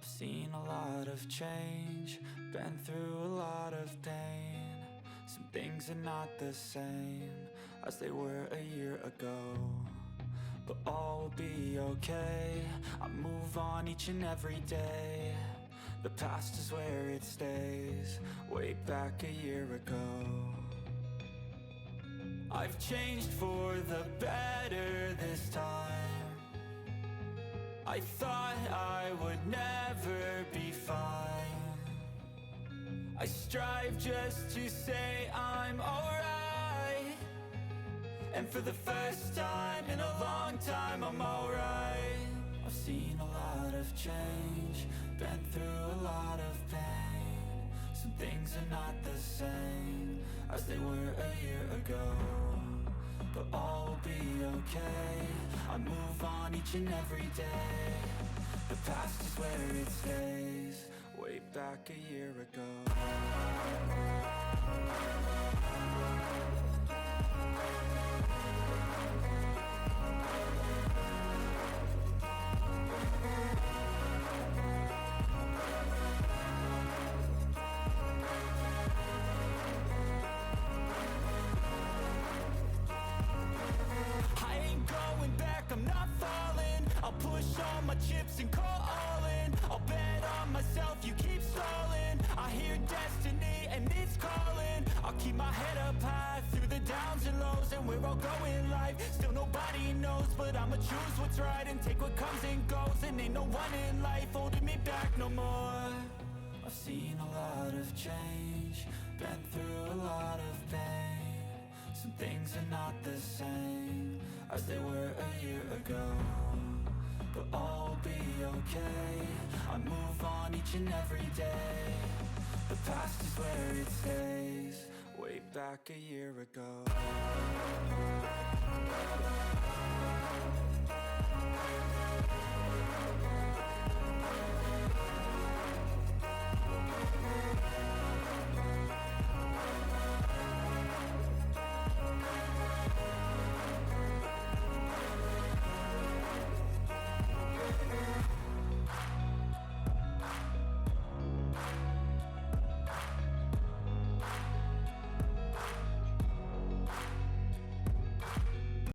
I've seen a lot of change, been through a lot of pain. Some things are not the same as they were a year ago, but all will be okay. I move on each and every day. The past is where it stays, way back a year ago. I've changed for the better this time. I thought I would never be fine. I strive just to say I'm alright, and for the first time in a long time I'm alright. I've seen a lot of change, been through a lot of pain. Some things are not the same as they were a year ago, but all will be okay. I move on each and every day. The past is where it stays, way back a year ago. I'm not falling, I'll push all my chips and call all in. I'll bet on myself, you keep stalling. I hear destiny and it's calling. I'll keep my head up high through the downs and lows, and we're all going life. Still nobody knows, but I'ma choose what's right and take what comes and goes. And ain't no one in life holding me back no more. I've seen a lot of change, been through a lot of pain. Some things are not the same as they were a year ago, but all will be okay. I move on each and every day. The past is where it stays, way back a year ago.